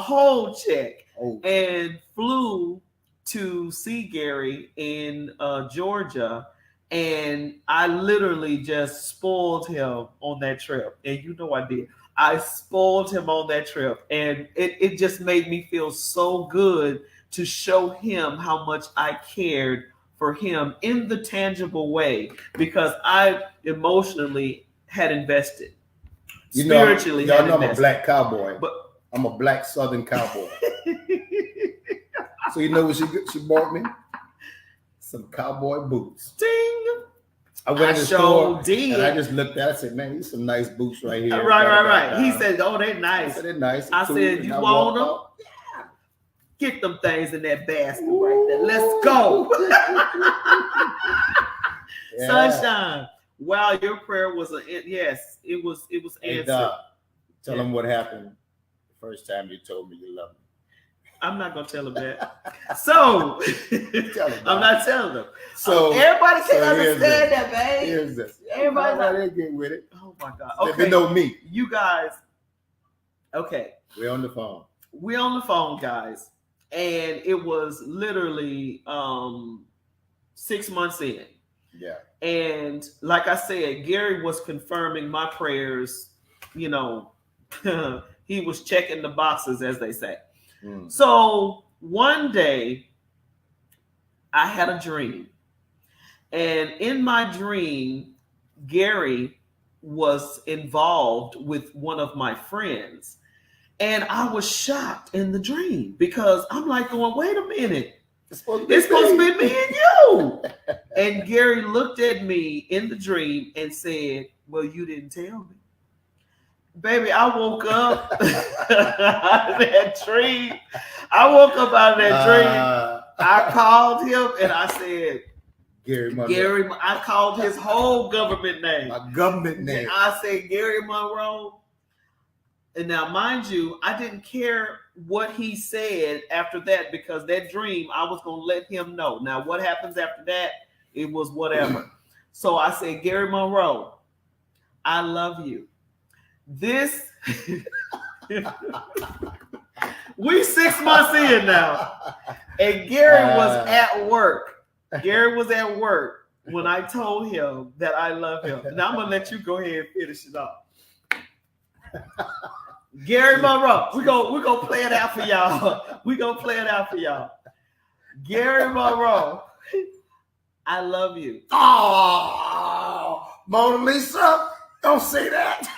whole check. Oh. And flew to see Gary in Georgia. And I literally just spoiled him on that trip. And I did. I spoiled him on that trip. And it just made me feel so good to show him how much I cared for him in the tangible way, because I emotionally had invested. Spiritually, y'all know I'm a black cowboy. But I'm a black Southern cowboy. So you know what she bought me? Some cowboy boots. Ding! I went to the store and I just looked at it. I said, man, these some nice boots right here. Right. He said, oh, they're nice. I said, they're nice. I said, you want them? Yeah. Get them things in that basket right there. Let's go. Yeah. Sunshine. Wow, your prayer was yes, it was answered. Tell them what happened the first time you told me you love me. I'm not gonna tell them that. So I'm not telling them. So everybody can understand that, babe. Here's this. Everybody get with it. Oh my God. Okay. They know me. You guys. Okay. We're on the phone. We're on the phone, guys. And it was literally 6 months in. Yeah. And like I said, Gary was confirming my prayers you know, he was checking the boxes, as they say. Mm. So one day I had a dream. And in my dream, Gary was involved with one of my friends. And I was shocked in the dream because I'm like going, wait a minute. It's supposed to be me and you. And Gary looked at me in the dream and said, well, you didn't tell me. Baby, I woke up out of that dream. I woke up out of that dream. I called him and I said, Gary Monroe. Gary, I called his whole government name. My government name. I said, Gary Monroe. And now, mind you, I didn't care what he said after that because that dream, I was going to let him know. Now, what happens after that, it was whatever. So I said, Gary Monroe, I love you. This, we 6 months in now. And Gary was at work. Gary was at work when I told him that I love him. Now I'm going to let you go ahead and finish it off. Gary Monroe, we're gonna play it out for y'all. We're gonna play it out for y'all. Gary Monroe, I love you. Oh, Mona Lisa, don't say that.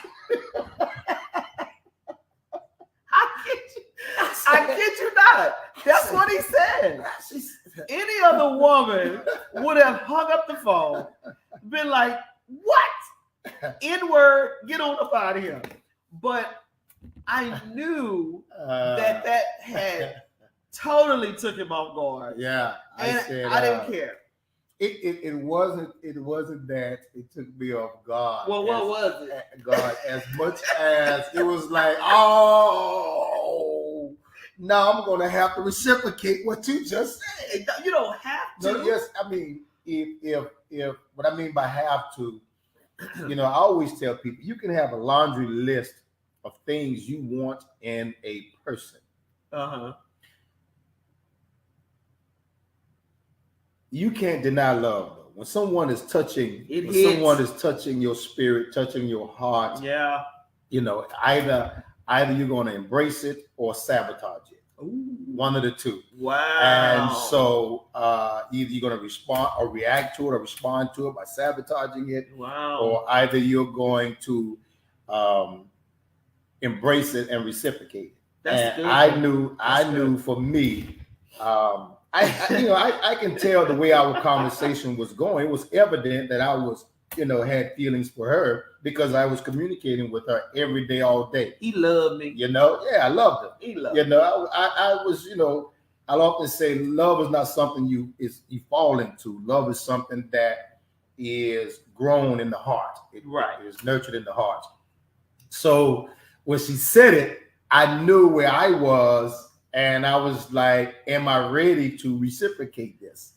I kid you not. That's what he said. Any other woman would have hung up the phone, been like, what? N-word, get on up out of here. But I knew that had totally took him off guard. Yeah, I didn't care. It wasn't that it took me off guard. Well, what was it? God, as much as it was like, oh, now I'm gonna have to reciprocate what you just said. You don't have to. No, yes, I mean, if what I mean by have to, I always tell people you can have a laundry list of things you want in a person. You can't deny love though. When someone is touching, someone is touching your spirit, touching your heart. Yeah. Either you're going to embrace it or sabotage it. Ooh. One of the two. Wow. And so either you're going to respond or react to it or respond to it by sabotaging it. Wow. Or either you're going to embrace it and reciprocate it. That's good. I knew for me, I can tell the way our conversation was going. It was evident that I was, had feelings for her because I was communicating with her every day, all day. He loved me. Yeah, I loved him. He loved me. I was, I'll often say love is not something you fall into. Love is something that is grown in the heart. It is nurtured in the heart. So when she said it, I knew where I was. And I was like, am I ready to reciprocate this?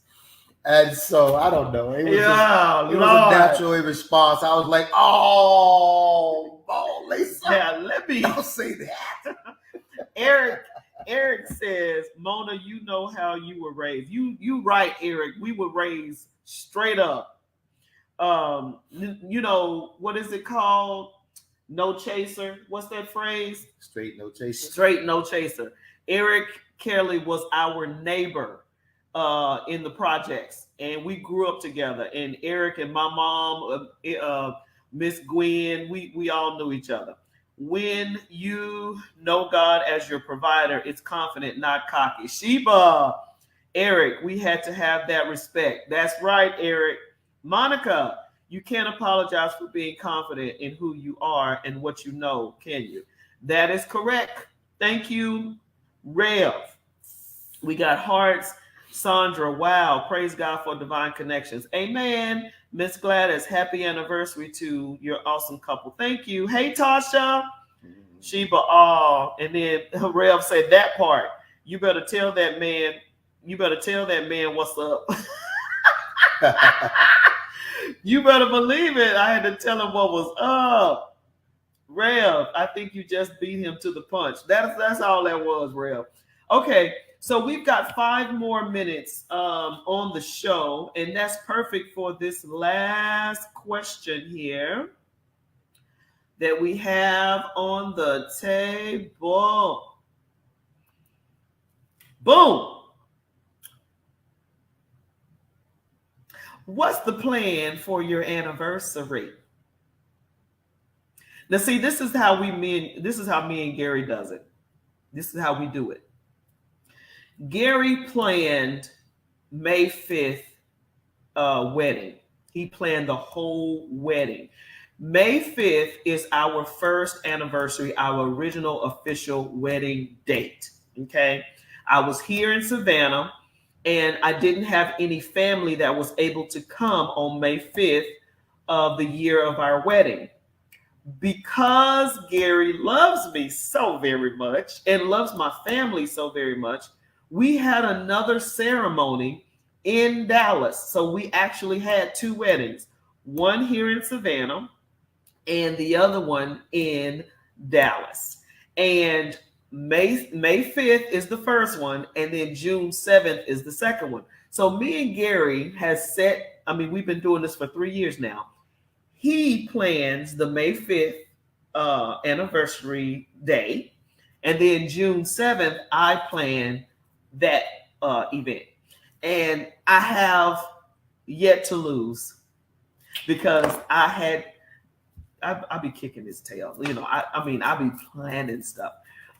And so I don't know. It was, it was a natural response. I was like, oh, Lisa. Yeah, let me don't say that. Eric says, Mona, you know how you were raised. You right, Eric. We were raised straight up. What is it called? No chaser. What's that phrase? Straight no chaser. Straight no chaser. Eric Kelly was our neighbor in the projects, and we grew up together. And Eric and my mom, Miss Gwen, we all knew each other. When you know God as your provider, it's confident, not cocky. Sheba, Eric, we had to have that respect. That's right, Eric. Monica, you can't apologize for being confident in who you are and what you know, can you? That is correct. Thank you. Rev, we got hearts. Sandra, wow, praise God for divine connections. Amen. Miss Gladys, happy anniversary to your awesome couple. Thank you. Hey, Tasha. Sheba, and then Rev said that part. You better tell that man what's up. You better believe it. I had to tell him what was up. Rev, I think you just beat him to the punch. That's all that was, Rev. Okay, so we've got 5 more minutes on the show, and that's perfect for this last question here. that we have on the table. Boom. What's the plan for your anniversary? Now, see, this is how me and Gary does it. This is how we do it. Gary planned May 5th wedding. He planned the whole wedding. May 5th is our first anniversary, our original official wedding date. Okay. I was here in Savannah and I didn't have any family that was able to come on May 5th of the year of our wedding. Because Gary loves me so very much and loves my family so very much, we had another ceremony in Dallas. So we actually had two weddings, one here in Savannah and the other one in Dallas. And May 5th is the first one, and then June 7th is the second one. So me and Gary has set, we've been doing this for 3 years now. He plans the May 5th anniversary day, and then June 7th, I plan that event. And I have yet to lose because I'll be kicking his tail. I'll be planning stuff.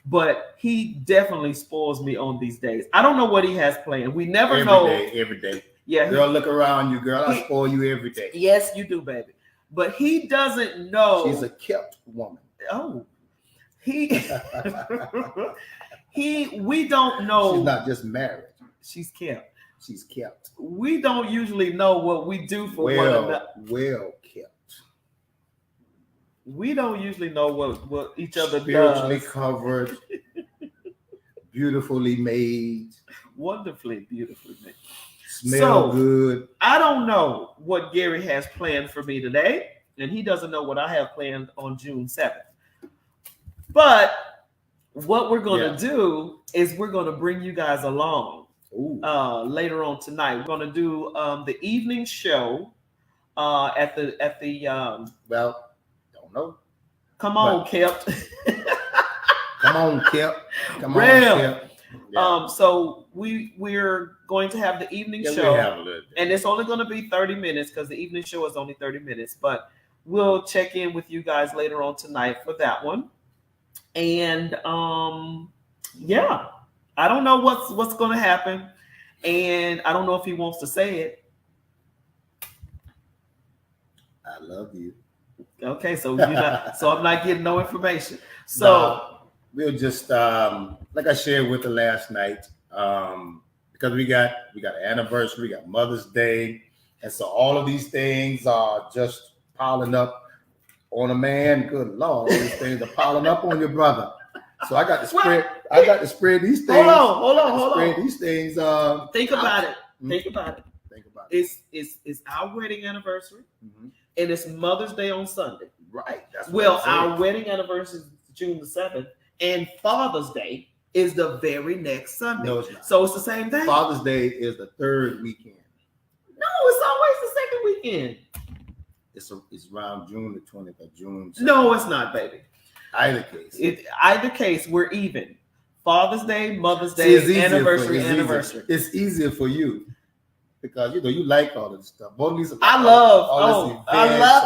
But he definitely spoils me on these days. I don't know what he has planned. We never know. Every day. Yeah. Girl, look around you, girl. I spoil you every day. Yes, you do, baby. But he doesn't know. She's a kept woman. Oh. We don't know. She's not just married. She's kept. She's kept. We don't usually know what we do for one another. Well kept. We don't usually know what each other Spiritually does. covered, beautifully made, wonderfully beautifully made. Smell good. I don't know what Gary has planned for me today, and he doesn't know what I have planned on June 7th. But what we're going to do is we're going to bring you guys along later on tonight. We're going to do the evening show at the No. Come on, Kept. Come on, Kept. Come on, Kept. Yeah. So we're going to have the evening show, and it's only going to be 30 minutes because the evening show is only 30 minutes. But we'll check in with you guys later on tonight for that one. And I don't know what's going to happen, and I don't know if he wants to say it. I love you. Okay, so I'm not getting no information. So we'll just like I shared with the last night, because we got an anniversary, we got Mother's Day, and so all of these things are just piling up on a man. Good Lord, all these things are piling up on your brother. So I got to spread. I got to spread these things. Hold on. Spread these things. Think about it. Think about it. Think about it. It's our wedding anniversary. Mm-hmm. And it's Mother's Day on Sunday. Right. Our wedding anniversary is June the 7th, and Father's Day is the very next Sunday. No, it's not. So it's the same day. Father's Day is the third weekend. No, it's always the second weekend. It's around June the 20th or June 2nd. No, it's not, baby. Either case, we're even. Father's Day, Mother's Day, anniversary. It's easier for you. Because you like all this stuff. I love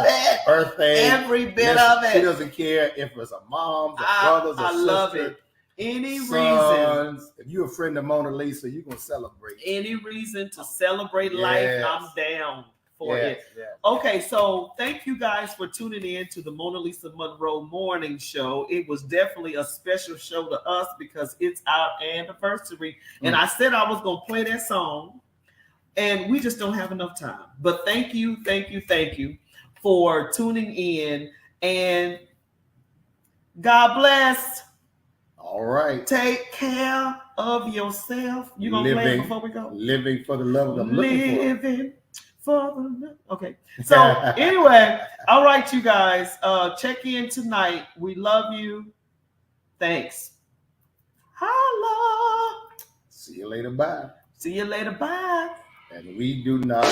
it. Birthday, every bit of it. She doesn't care if it's a mom, a brother, a sister. I love it. Any reason. If you're a friend of Mona Lisa, you're gonna celebrate. Any reason to celebrate life, I'm down for it. Yes. Okay, so thank you guys for tuning in to the Mona Lisa Monroe Morning Show. It was definitely a special show to us because it's our anniversary, and I said I was gonna play that song. And we just don't have enough time. But thank you for tuning in. And God bless. All right. Take care of yourself. You gonna play it before we go? Living for the love I'm looking for. Okay. So anyway, all right, you guys. Check in tonight. We love you. Thanks. Holla. See you later. Bye. See you later. Bye. And we do not